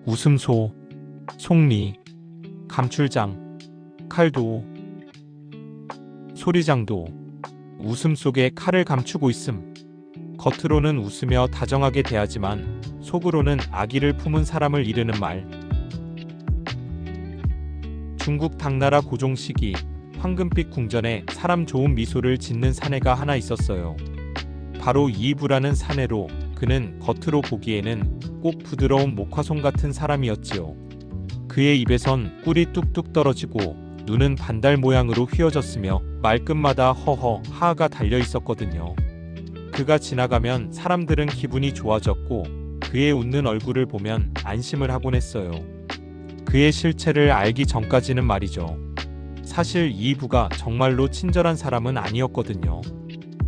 웃음소, 속리, 감출장, 칼도, 소리장도 웃음 속에 칼을 감추고 있음. 겉으로는 웃으며 다정하게 대하지만 속으로는 악의를 품은 사람을 이르는 말. 중국 당나라 고종 시기 황금빛 궁전에 사람 좋은 미소를 짓는 사내가 하나 있었어요. 바로 이이부라는 사내로 그는 겉으로 보기에는 꼭 부드러운 목화솜 같은 사람이었지요. 그의 입에선 꿀이 뚝뚝 떨어지고 눈은 반달 모양으로 휘어졌으며 말끝마다 허허 하하가 달려 있었거든요. 그가 지나가면 사람들은 기분이 좋아졌고 그의 웃는 얼굴을 보면 안심을 하곤 했어요. 그의 실체를 알기 전까지는 말이죠. 사실 이이부가 정말로 친절한 사람은 아니었거든요.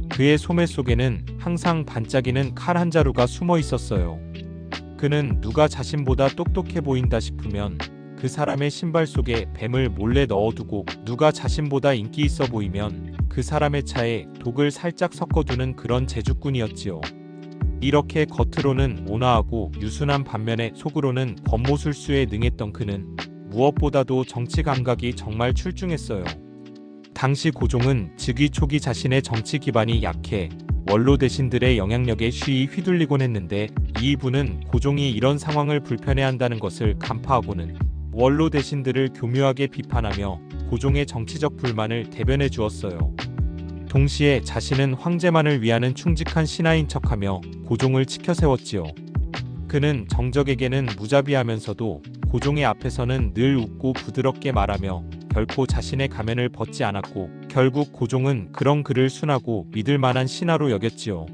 그의 소매 속에는 항상 반짝이는 칼 한 자루가 숨어 있었어요. 그는 누가 자신보다 똑똑해 보인다 싶으면 그 사람의 신발 속에 뱀을 몰래 넣어두고 누가 자신보다 인기 있어 보이면 그 사람의 차에 독을 살짝 섞어두는 그런 재주꾼이었지요. 이렇게 겉으로는 온화하고 유순한 반면에 속으로는 권모술수에 능했던 그는 무엇보다도 정치 감각이 정말 출중했어요. 당시 고종은 즉위 초기 자신의 정치 기반이 약해 원로 대신들의 영향력에 쉬이 휘둘리곤 했는데 이이부는 고종이 이런 상황을 불편해한다는 것을 간파하고는 원로 대신들을 교묘하게 비판하며 고종의 정치적 불만을 대변해 주었어요. 동시에 자신은 황제만을 위하는 충직한 신하인 척하며 고종을 치켜 세웠지요. 그는 정적에게는 무자비하면서도 고종의 앞에서는 늘 웃고 부드럽게 말하며 결코 자신의 가면을 벗지 않았고 결국 고종은 그런 그를 순하고 믿을 만한 신하로 여겼지요.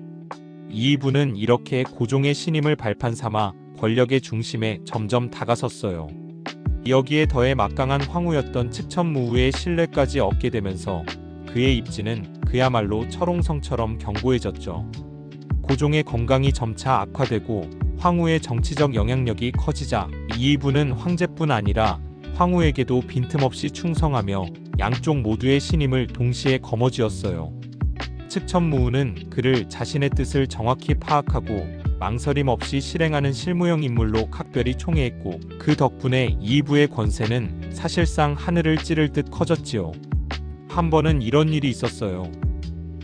이이부는 이렇게 고종의 신임을 발판 삼아 권력의 중심에 점점 다가섰어요. 여기에 더해 막강한 황후였던 측천무후의 신뢰까지 얻게 되면서 그의 입지는 그야말로 철옹성처럼 견고해졌죠. 고종의 건강이 점차 악화되고 황후의 정치적 영향력이 커지자 이이부는 황제뿐 아니라 황후에게도 빈틈없이 충성하며 양쪽 모두의 신임을 동시에 거머쥐었어요. 측천무후는 그를 자신의 뜻을 정확히 파악하고 망설임 없이 실행하는 실무형 인물로 각별히 총애했고 그 덕분에 이이부의 권세는 사실상 하늘을 찌를 듯 커졌지요. 한 번은 이런 일이 있었어요.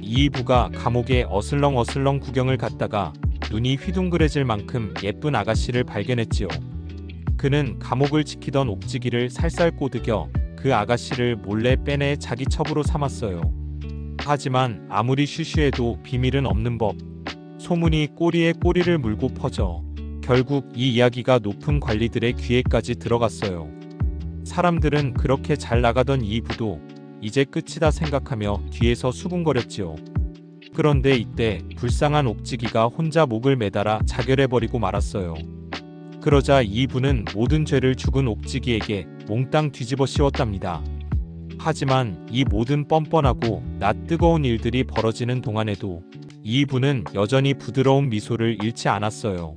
이이부가 감옥에 어슬렁어슬렁 구경을 갔다가 눈이 휘둥그레질 만큼 예쁜 아가씨를 발견했지요. 그는 감옥을 지키던 옥지기를 살살 꼬드겨 그 아가씨를 몰래 빼내 자기 첩으로 삼았어요. 하지만 아무리 쉬쉬해도 비밀은 없는 법. 소문이 꼬리에 꼬리를 물고 퍼져 결국 이 이야기가 높은 관리들의 귀에까지 들어갔어요. 사람들은 그렇게 잘 나가던 이이부도 이제 끝이다 생각하며 뒤에서 수군거렸지요. 그런데 이때 불쌍한 옥지기가 혼자 목을 매달아 자결해버리고 말았어요. 그러자 이이부는 모든 죄를 죽은 옥지기에게 몽땅 뒤집어 씌웠답니다. 하지만 이 모든 뻔뻔하고 낯 뜨거운 일들이 벌어지는 동안에도 이이부는 여전히 부드러운 미소를 잃지 않았어요.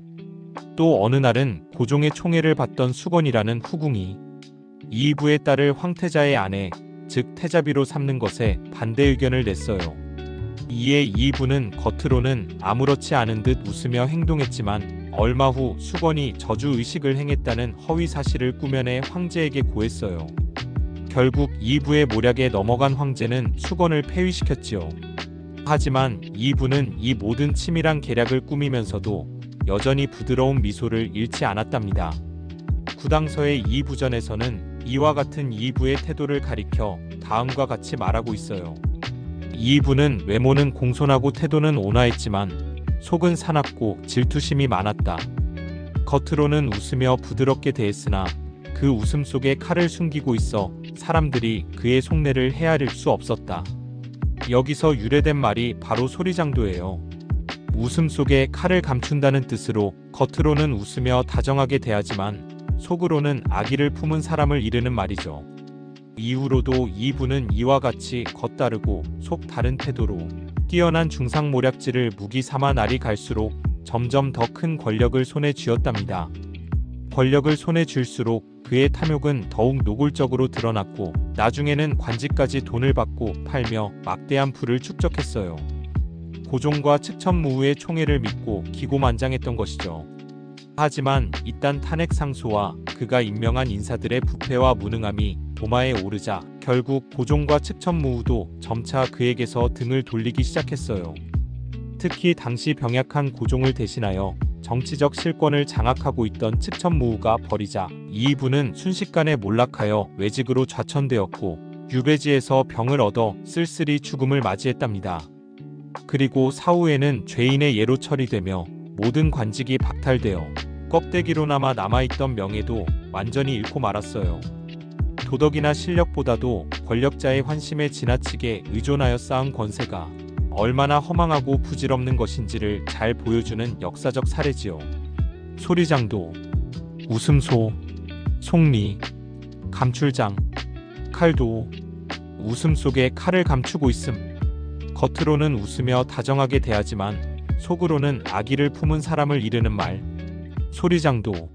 또 어느 날은 고종의 총애를 받던 수건이라는 후궁이 이이부의 딸을 황태자의 아내, 즉 태자비로 삼는 것에 반대 의견을 냈어요. 이에 이이부는 겉으로는 아무렇지 않은 듯 웃으며 행동했지만 얼마 후 수건이 저주의식을 행했다는 허위 사실을 꾸며내 황제에게 고했어요. 결국 이이부의 모략에 넘어간 황제는 수건을 폐위시켰지요. 하지만 이이부는 이 모든 치밀한 계략을 꾸미면서도 여전히 부드러운 미소를 잃지 않았답니다. 구당서의 이이부전에서는 이와 같은 이이부의 태도를 가리켜 다음과 같이 말하고 있어요. 이이부는 외모는 공손하고 태도는 온화했지만 속은 사납고 질투심이 많았다. 겉으로는 웃으며 부드럽게 대했으나 그 웃음 속에 칼을 숨기고 있어 사람들이 그의 속내를 헤아릴 수 없었다. 여기서 유래된 말이 바로 소리장도예요. 웃음 속에 칼을 감춘다는 뜻으로 겉으로는 웃으며 다정하게 대하지만 속으로는 악의를 품은 사람을 이르는 말이죠. 이후로도 이이부는 이와 같이 겉다르고 속 다른 태도로 뛰어난 중상모략질을 무기 삼아 날이 갈수록 점점 더 큰 권력을 손에 쥐었답니다. 권력을 손에 쥘수록 그의 탐욕은 더욱 노골적으로 드러났고 나중에는 관직까지 돈을 받고 팔며 막대한 부를 축적했어요. 고종과 측천무후의 총애를 믿고 기고만장했던 것이죠. 하지만 이딴 탄핵 상소와 그가 임명한 인사들의 부패와 무능함이 도마에 오르자 결국 고종과 측천무후도 점차 그에게서 등을 돌리기 시작했어요. 특히 당시 병약한 고종을 대신하여 정치적 실권을 장악하고 있던 측천무후가 버리자 이이부는 순식간에 몰락하여 외직으로 좌천되었고 유배지에서 병을 얻어 쓸쓸히 죽음을 맞이했답니다. 그리고 사후에는 죄인의 예로 처리되며 모든 관직이 박탈되어 껍데기로나마 남아있던 명예도 완전히 잃고 말았어요. 도덕이나 실력보다도 권력자의 환심에 지나치게 의존하여 쌓은 권세가 얼마나 허망하고 부질없는 것인지를 잘 보여주는 역사적 사례지요. 소리장도, 웃음소, 속리, 감출장, 칼도 웃음 속에 칼을 감추고 있음. 겉으로는 웃으며 다정하게 대하지만 속으로는 악의를 품은 사람을 이르는 말. 소리장도